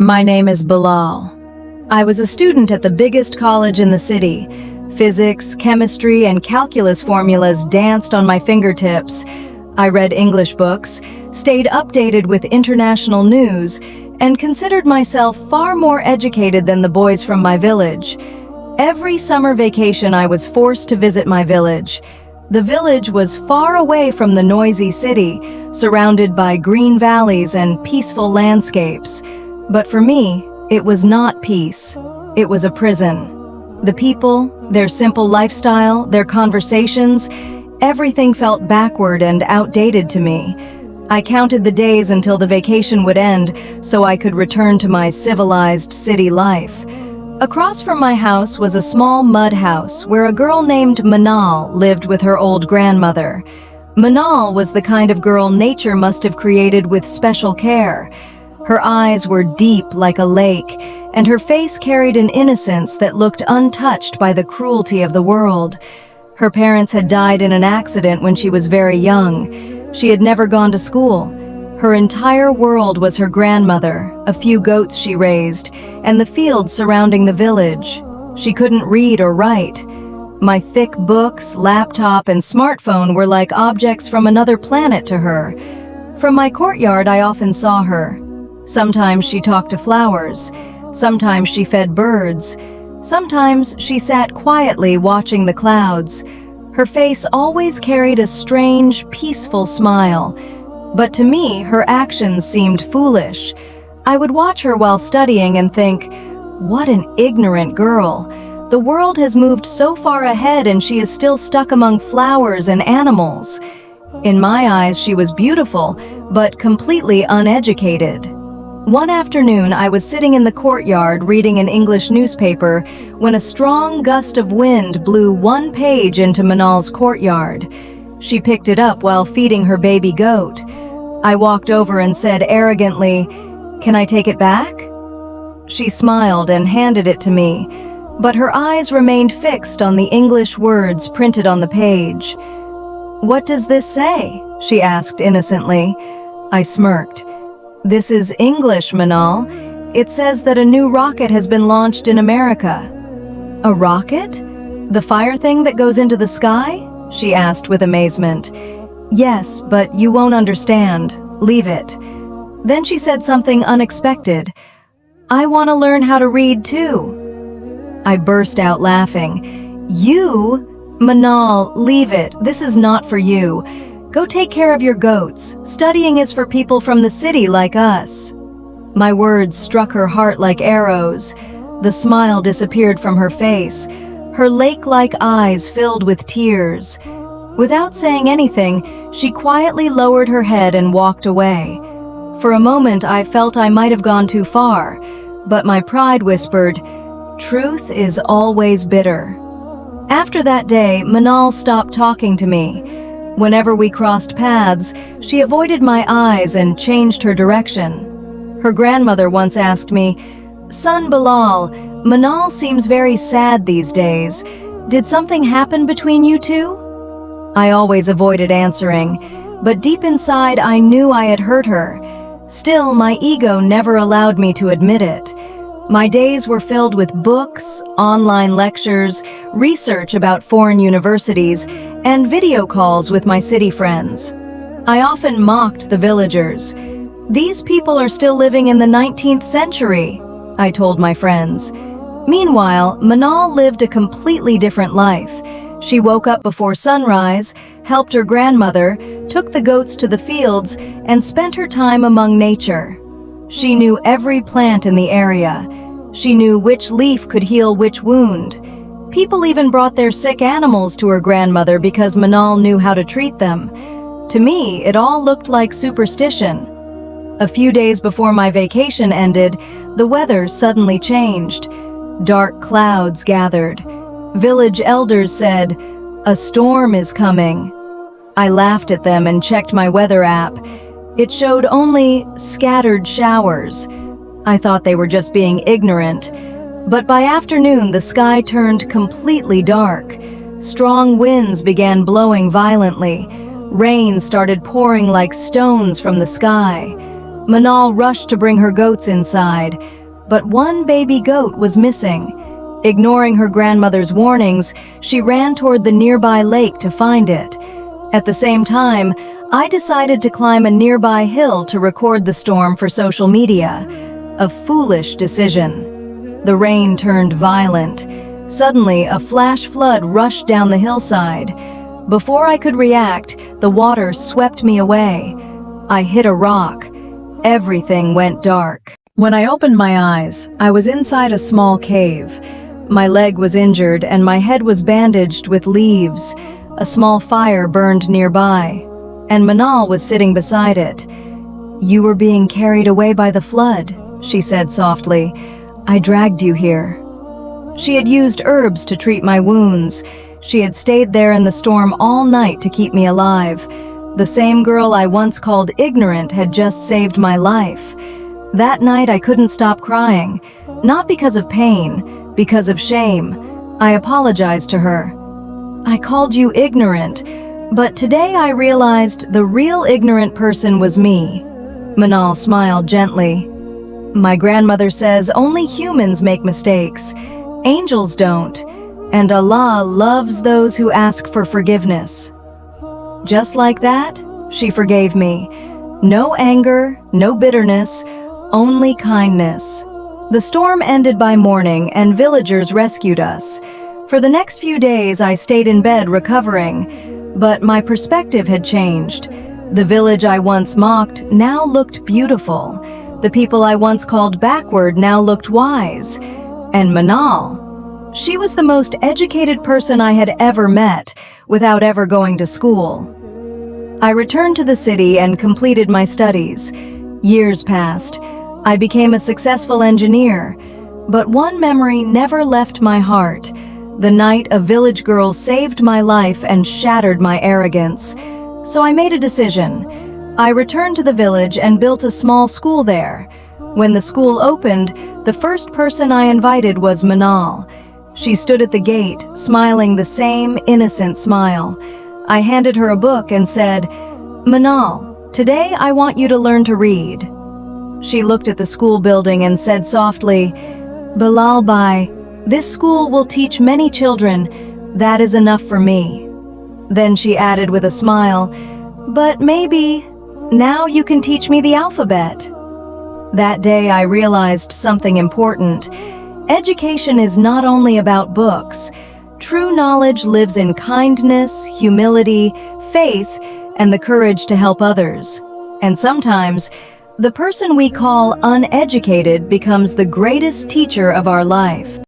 My name is Bilal. I was a student at the biggest college in the city. Physics, chemistry, and calculus formulas danced on my fingertips. I read English books, stayed updated with international news, and considered myself far more educated than the boys from my village. Every summer vacation I was forced to visit my village. The village was far away from the noisy city, surrounded by green valleys and peaceful landscapes. But for me, it was not peace. It was a prison. The people, their simple lifestyle, their conversations, everything felt backward and outdated to me. I counted the days until the vacation would end so I could return to my civilized city life. Across from my house was a small mud house where a girl named Manal lived with her old grandmother. Manal was the kind of girl nature must have created with special care. Her eyes were deep like a lake, and her face carried an innocence that looked untouched by the cruelty of the world. Her parents had died in an accident when she was very young. She had never gone to school. Her entire world was her grandmother, a few goats she raised, and the fields surrounding the village. She couldn't read or write. My thick books, laptop, and smartphone were like objects from another planet to her. From my courtyard, I often saw her. Sometimes she talked to flowers. Sometimes she fed birds. Sometimes she sat quietly watching the clouds. Her face always carried a strange, peaceful smile. But to me, her actions seemed foolish. I would watch her while studying and think, what an ignorant girl. The world has moved so far ahead and she is still stuck among flowers and animals. In my eyes, she was beautiful, but completely uneducated. One afternoon, I was sitting in the courtyard reading an English newspaper when a strong gust of wind blew one page into Manal's courtyard. She picked it up while feeding her baby goat. I walked over and said arrogantly, "Can I take it back?" She smiled and handed it to me, but her eyes remained fixed on the English words printed on the page. "What does this say?" she asked innocently. I smirked. "This is English, Manal. It says that a new rocket has been launched in America." "A rocket? The fire thing that goes into the sky?" she asked with amazement. "Yes, but you won't understand. Leave it." Then she said something unexpected. "I want to learn how to read too." I burst out laughing. "You? Manal, leave it. This is not for you. Go take care of your goats. Studying is for people from the city like us." My words struck her heart like arrows. The smile disappeared from her face. Her lake-like eyes filled with tears. Without saying anything, she quietly lowered her head and walked away. For a moment, I felt I might have gone too far, but my pride whispered, "Truth is always bitter." After that day, Manal stopped talking to me. Whenever we crossed paths, she avoided my eyes and changed her direction. Her grandmother once asked me, "Son Bilal, Manal seems very sad these days. Did something happen between you two?" I always avoided answering, but deep inside I knew I had hurt her. Still, my ego never allowed me to admit it. My days were filled with books, online lectures, research about foreign universities, and video calls with my city friends. I often mocked the villagers. "These people are still living in the 19th century, I told my friends. Meanwhile, Manal lived a completely different life. She woke up before sunrise, helped her grandmother, took the goats to the fields, and spent her time among nature. She knew every plant in the area. She knew which leaf could heal which wound. People even brought their sick animals to her grandmother because Manal knew how to treat them. To me, it all looked like superstition. A few days before my vacation ended, the weather suddenly changed. Dark clouds gathered. Village elders said, "A storm is coming." I laughed at them and checked my weather app. It showed only scattered showers. I thought they were just being ignorant. But by afternoon, the sky turned completely dark. Strong winds began blowing violently. Rain started pouring like stones from the sky. Manal rushed to bring her goats inside, but one baby goat was missing. Ignoring her grandmother's warnings, she ran toward the nearby lake to find it. At the same time, I decided to climb a nearby hill to record the storm for social media. A foolish decision. The rain turned violent. Suddenly, a flash flood rushed down the hillside. Before I could react, the water swept me away. I hit a rock. Everything went dark. When I opened my eyes, I was inside a small cave. My leg was injured and my head was bandaged with leaves. A small fire burned nearby, and Manal was sitting beside it. "You were being carried away by the flood," she said softly. "I dragged you here." She had used herbs to treat my wounds. She had stayed there in the storm all night to keep me alive. The same girl I once called ignorant had just saved my life. That night I couldn't stop crying, not because of pain, because of shame. I apologized to her. "I called you ignorant, but today I realized the real ignorant person was me." Manal smiled gently. "My grandmother says only humans make mistakes. Angels don't, and Allah loves those who ask for forgiveness." Just like that, she forgave me. No anger, no bitterness, only kindness. The storm ended by morning and villagers rescued us. For the next few days, I stayed in bed recovering, but my perspective had changed. The village I once mocked now looked beautiful. The people I once called backward now looked wise. And Manal, she was the most educated person I had ever met, without ever going to school. I returned to the city and completed my studies. Years passed. I became a successful engineer, but one memory never left my heart. The night a village girl saved my life and shattered my arrogance. So I made a decision. I returned to the village and built a small school there. When the school opened, the first person I invited was Manal. She stood at the gate, smiling the same innocent smile. I handed her a book and said, "Manal, today I want you to learn to read." She looked at the school building and said softly, "Bilal bhai, this school will teach many children. That is enough for me." Then she added with a smile, "But maybe now you can teach me the alphabet." That day I realized something important. Education is not only about books. True knowledge lives in kindness, humility, faith, and the courage to help others. And sometimes, the person we call uneducated becomes the greatest teacher of our life.